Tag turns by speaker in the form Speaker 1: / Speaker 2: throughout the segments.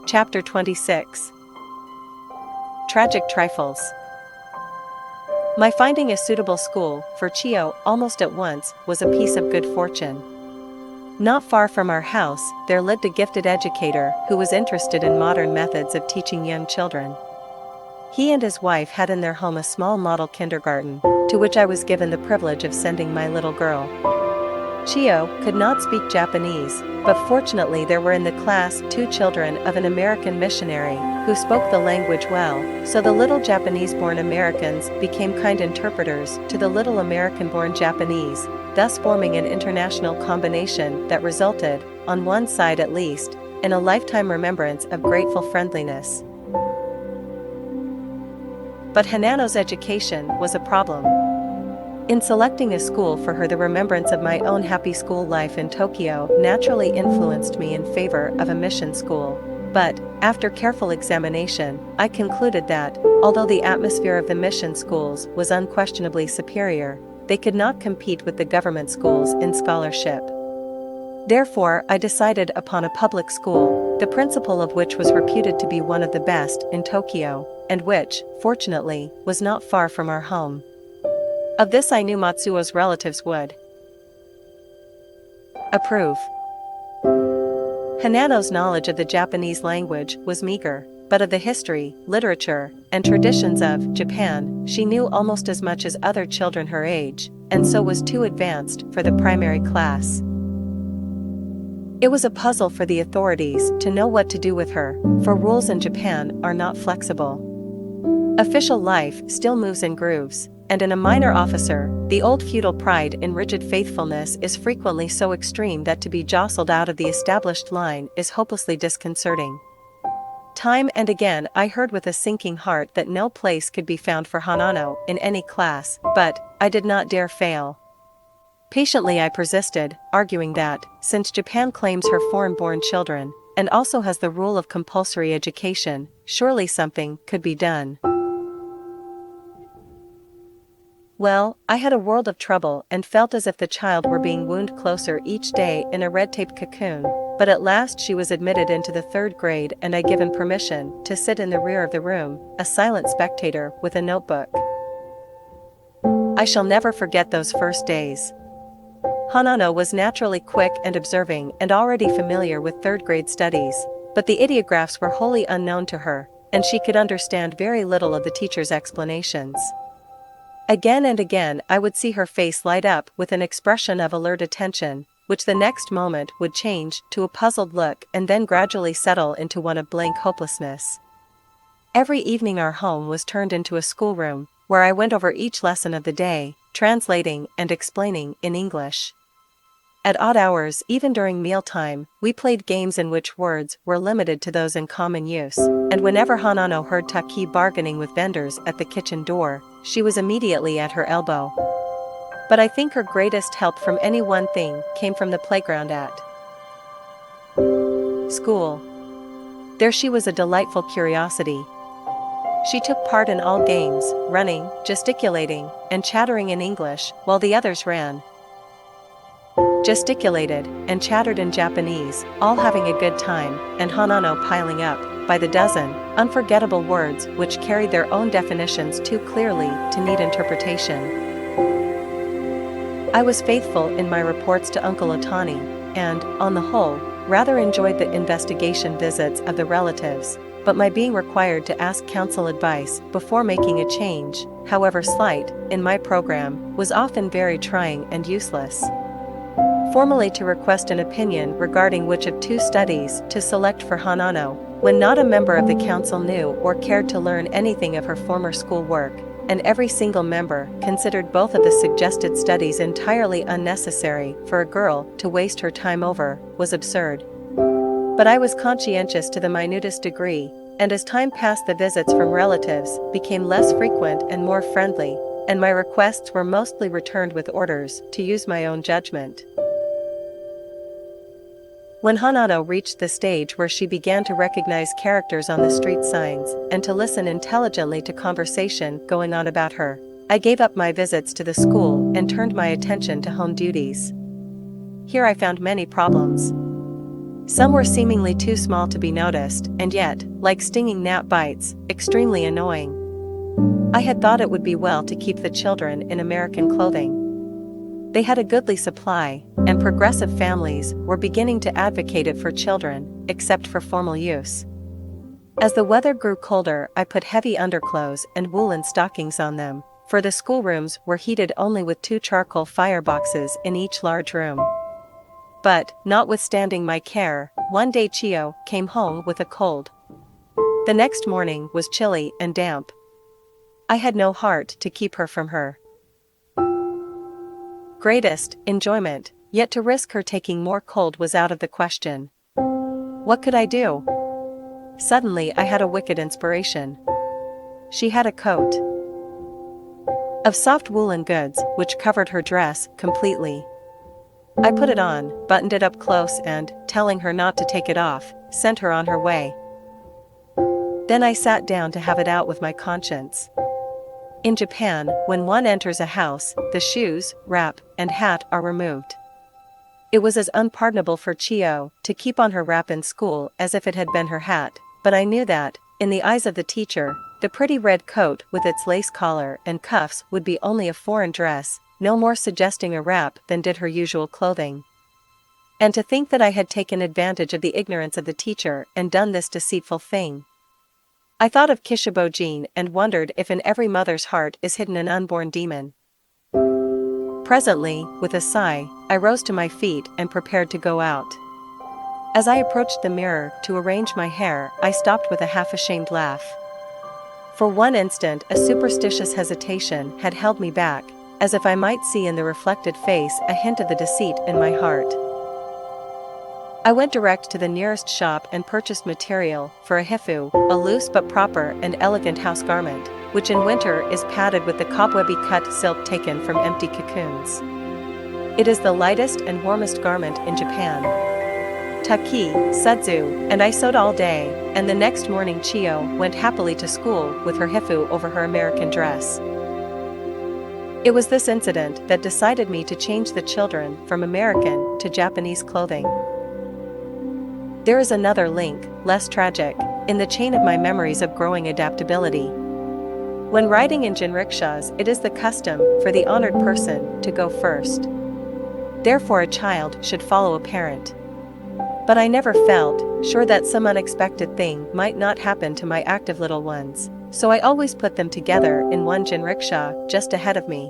Speaker 1: Chapter 26. Tragic Trifles. My finding a suitable school for Chio almost at once was a piece of good fortune. Not far from our house, there lived a gifted educator who was interested in modern methods of teaching young children. He and his wife had in their home a small model kindergarten, to which I was given the privilege of sending my little girl. Chio could not speak Japanese, but fortunately there were in the class 2 children of an American missionary who spoke the language well, so the little Japanese-born Americans became kind interpreters to the little American-born Japanese, thus forming an international combination that resulted, on one side at least, in a lifetime remembrance of grateful friendliness. But Hanano's education was a problem. In selecting a school for her, the remembrance of my own happy school life in Tokyo naturally influenced me in favor of a mission school. But, after careful examination, I concluded that, although the atmosphere of the mission schools was unquestionably superior, they could not compete with the government schools in scholarship. Therefore, I decided upon a public school, the principal of which was reputed to be one of the best in Tokyo, and which, fortunately, was not far from our home. Of this I knew Matsuo's relatives would approve. Hanano's knowledge of the Japanese language was meager, but of the history, literature, and traditions of Japan, she knew almost as much as other children her age, and so was too advanced for the primary class. It was a puzzle for the authorities to know what to do with her, for rules in Japan are not flexible. Official life still moves in grooves, and in a minor officer, the old feudal pride in rigid faithfulness is frequently so extreme that to be jostled out of the established line is hopelessly disconcerting. Time and again I heard with a sinking heart that no place could be found for Hanano in any class, but I did not dare fail. Patiently I persisted, arguing that, since Japan claims her foreign-born children, and also has the rule of compulsory education, surely something could be done. Well, I had a world of trouble and felt as if the child were being wound closer each day in a red-tape cocoon, but at last she was admitted into the 3rd grade and I given permission to sit in the rear of the room, a silent spectator with a notebook. I shall never forget those first days. Hanano was naturally quick and observing and already familiar with 3rd grade studies, but the ideographs were wholly unknown to her, and she could understand very little of the teacher's explanations. Again and again I would see her face light up with an expression of alert attention, which the next moment would change to a puzzled look and then gradually settle into one of blank hopelessness. Every evening our home was turned into a schoolroom, where I went over each lesson of the day, translating and explaining in English. At odd hours, even during mealtime, we played games in which words were limited to those in common use, and whenever Hanano heard Taki bargaining with vendors at the kitchen door, she was immediately at her elbow. But I think her greatest help from any one thing came from the playground at school. There she was a delightful curiosity. She took part in all games, running, gesticulating, and chattering in English, while the others ran, gesticulated, and chattered in Japanese, all having a good time, and Hanano piling up, by the dozen, unforgettable words which carried their own definitions too clearly to need interpretation. I was faithful in my reports to Uncle Otani, and, on the whole, rather enjoyed the investigation visits of the relatives, but my being required to ask counsel advice before making a change, however slight, in my program, was often very trying and useless. Formally to request an opinion regarding which of 2 studies to select for Hanano, when not a member of the council knew or cared to learn anything of her former school work, and every single member considered both of the suggested studies entirely unnecessary for a girl to waste her time over, was absurd. But I was conscientious to the minutest degree, and as time passed the visits from relatives became less frequent and more friendly, and my requests were mostly returned with orders to use my own judgment. When Hanano reached the stage where she began to recognize characters on the street signs and to listen intelligently to conversation going on about her, I gave up my visits to the school and turned my attention to home duties. Here I found many problems. Some were seemingly too small to be noticed, and yet, like stinging gnat bites, extremely annoying. I had thought it would be well to keep the children in American clothing. They had a goodly supply, and progressive families were beginning to advocate it for children, except for formal use. As the weather grew colder, I put heavy underclothes and woolen stockings on them, for the schoolrooms were heated only with 2 charcoal fireboxes in each large room. But, notwithstanding my care, one day Chio came home with a cold. The next morning was chilly and damp. I had no heart to keep her from her greatest enjoyment, yet to risk her taking more cold was out of the question. What could I do? Suddenly I had a wicked inspiration. She had a coat of soft woolen goods which covered her dress completely. I put it on, buttoned it up close and, telling her not to take it off, sent her on her way. Then I sat down to have it out with my conscience. In Japan, when one enters a house, the shoes, wrap, and hat are removed. It was as unpardonable for Chio to keep on her wrap in school as if it had been her hat, but I knew that, in the eyes of the teacher, the pretty red coat with its lace collar and cuffs would be only a foreign dress, no more suggesting a wrap than did her usual clothing. And to think that I had taken advantage of the ignorance of the teacher and done this deceitful thing. I thought of Kishibojin and wondered if in every mother's heart is hidden an unborn demon. Presently, with a sigh, I rose to my feet and prepared to go out. As I approached the mirror to arrange my hair, I stopped with a half-ashamed laugh. For one instant, a superstitious hesitation had held me back, as if I might see in the reflected face a hint of the deceit in my heart. I went direct to the nearest shop and purchased material for a hifu, a loose but proper and elegant house garment, which in winter is padded with the cobwebby cut silk taken from empty cocoons. It is the lightest and warmest garment in Japan. Taki, Sudzu, and I sewed all day, and the next morning Chio went happily to school with her hifu over her American dress. It was this incident that decided me to change the children from American to Japanese clothing. There is another link, less tragic, in the chain of my memories of growing adaptability. When riding in jinrikishas, it is the custom for the honored person to go first. Therefore a child should follow a parent. But I never felt sure that some unexpected thing might not happen to my active little ones, so I always put them together in one jinriksha just ahead of me.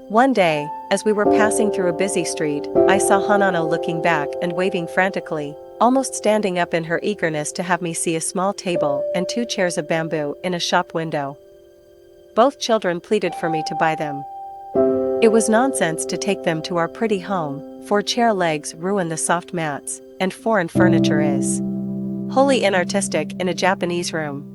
Speaker 1: One day, as we were passing through a busy street, I saw Hanano looking back and waving frantically, almost standing up in her eagerness to have me see a small table and 2 chairs of bamboo in a shop window. Both children pleaded for me to buy them. It was nonsense to take them to our pretty home, for chair legs ruin the soft mats, and foreign furniture is wholly inartistic in a Japanese room.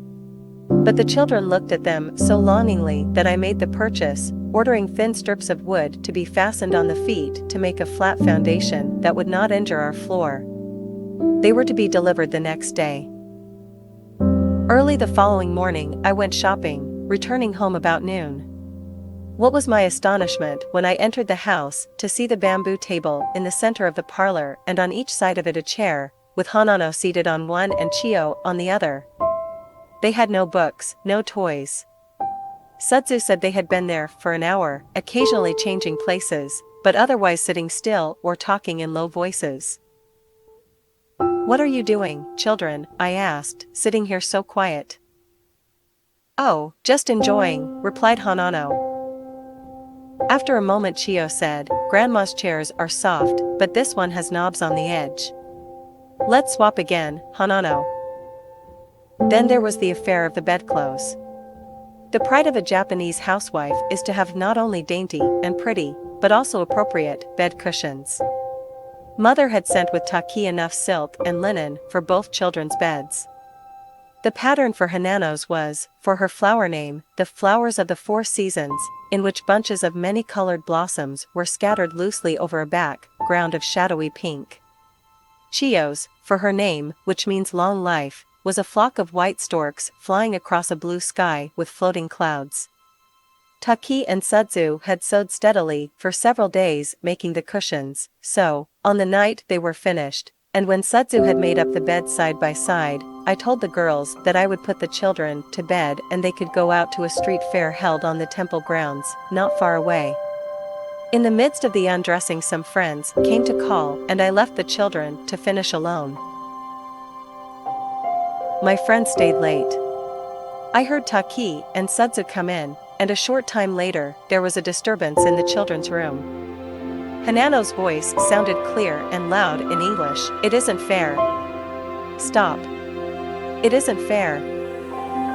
Speaker 1: But the children looked at them so longingly that I made the purchase, ordering thin strips of wood to be fastened on the feet to make a flat foundation that would not injure our floor. They were to be delivered the next day. Early the following morning I went shopping, returning home about noon. What was my astonishment when I entered the house to see the bamboo table in the center of the parlor and on each side of it a chair, with Hanano seated on one and Chio on the other. They had no books, no toys. Sudzu said they had been there for an hour, occasionally changing places, but otherwise sitting still or talking in low voices. "What are you doing, children?" I asked, "sitting here so quiet?" "Oh, just enjoying," replied Hanano. After a moment Chio said, "Grandma's chairs are soft, but this one has knobs on the edge. Let's swap again, Hanano." Then there was the affair of the bedclothes. The pride of a Japanese housewife is to have not only dainty and pretty, but also appropriate bed cushions. Mother had sent with Taki enough silk and linen for both children's beds. The pattern for Hanano's was, for her flower name, the flowers of the 4 seasons, in which bunches of many-colored blossoms were scattered loosely over a background of shadowy pink. Chio's, for her name, which means long life, was a flock of white storks flying across a blue sky with floating clouds. Taki and Sudzu had sewed steadily for several days making the cushions, so, on the night they were finished, And when Sudzu had made up the bed side by side, I told the girls that I would put the children to bed and they could go out to a street fair held on the temple grounds, not far away. In the midst of the undressing, some friends came to call and I left the children to finish alone. My friend stayed late. I heard Taki and Sudzu come in, and a short time later, there was a disturbance in the children's room. Hanano's voice sounded clear and loud in English. "It isn't fair. Stop. It isn't fair."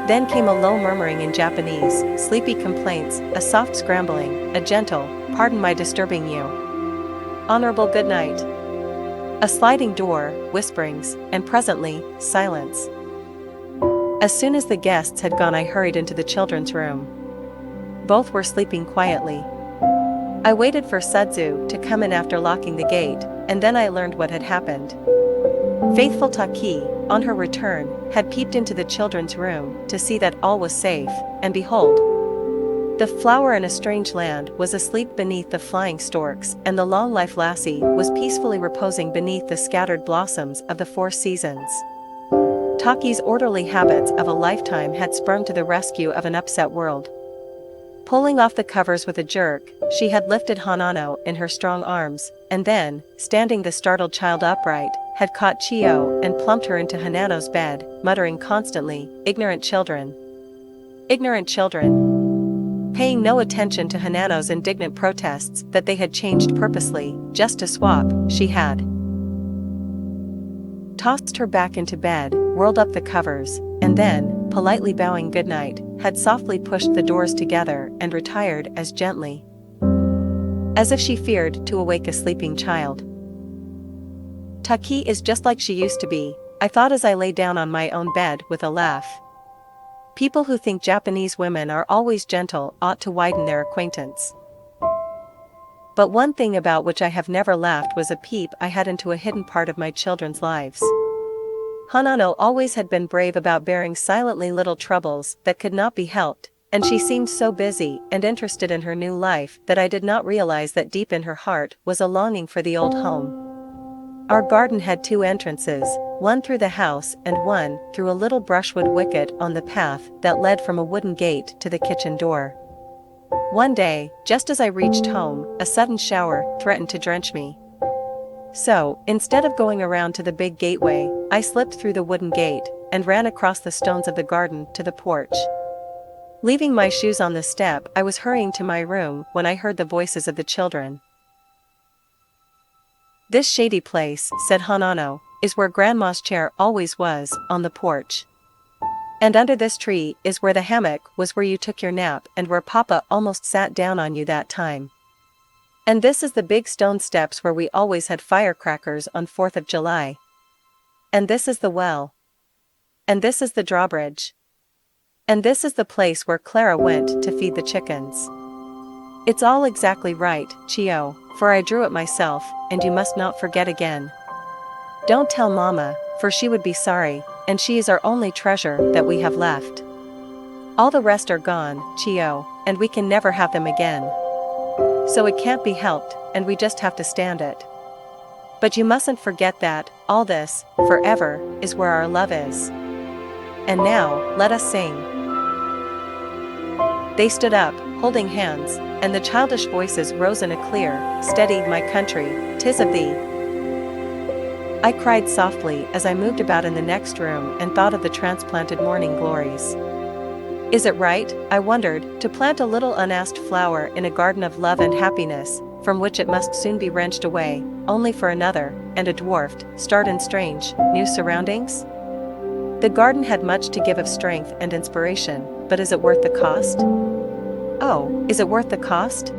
Speaker 1: Then came a low murmuring in Japanese, sleepy complaints, a soft scrambling, a gentle, "Pardon my disturbing you. Honorable good night." A sliding door, whisperings, and presently, silence. As soon as the guests had gone, I hurried into the children's room. Both were sleeping quietly. I waited for Sudzu to come in after locking the gate, and then I learned what had happened. Faithful Taki, on her return, had peeped into the children's room to see that all was safe, and behold, the flower in a strange land was asleep beneath the flying storks, and the long-life lassie was peacefully reposing beneath the scattered blossoms of the 4 seasons. Taki's orderly habits of a lifetime had sprung to the rescue of an upset world. Pulling off the covers with a jerk, she had lifted Hanano in her strong arms, and then, standing the startled child upright, had caught Chio and plumped her into Hanano's bed, muttering constantly, "Ignorant children. Ignorant children." Paying no attention to Hanano's indignant protests that they had changed purposely, just to swap, she had tossed her back into bed, rolled up the covers, and then, politely bowing goodnight, had softly pushed the doors together and retired as gently as if she feared to awake a sleeping child. Taki is just like she used to be, I thought as I lay down on my own bed with a laugh. People who think Japanese women are always gentle ought to widen their acquaintance. But one thing about which I have never laughed was a peep I had into a hidden part of my children's lives. Hanano always had been brave about bearing silently little troubles that could not be helped, and she seemed so busy and interested in her new life that I did not realize that deep in her heart was a longing for the old home. Our garden had 2 entrances, one through the house and one through a little brushwood wicket on the path that led from a wooden gate to the kitchen door. One day, just as I reached home, a sudden shower threatened to drench me. So, instead of going around to the big gateway, I slipped through the wooden gate and ran across the stones of the garden to the porch. Leaving my shoes on the step, I was hurrying to my room when I heard the voices of the children. "This shady place," said Hanano, "is where Grandma's chair always was, on the porch. And under this tree is where the hammock was, where you took your nap and where Papa almost sat down on you that time. And this is the big stone steps where we always had firecrackers on 4th of July. And this is the well. And this is the drawbridge. And this is the place where Clara went to feed the chickens. It's all exactly right, Chio, for I drew it myself, and you must not forget again. Don't tell Mama, for she would be sorry, and she is our only treasure that we have left. All the rest are gone, Chio, and we can never have them again. So it can't be helped, and we just have to stand it. But you mustn't forget that, all this, forever, is where our love is. And now, let us sing." They stood up, holding hands, and the childish voices rose in a clear, steady, "My country, 'tis of thee." I cried softly as I moved about in the next room and thought of the transplanted morning glories. Is it right, I wondered, to plant a little unasked flower in a garden of love and happiness, from which it must soon be wrenched away, only for another, and a dwarfed, starred in strange, new surroundings? The garden had much to give of strength and inspiration, but is it worth the cost? Oh, is it worth the cost?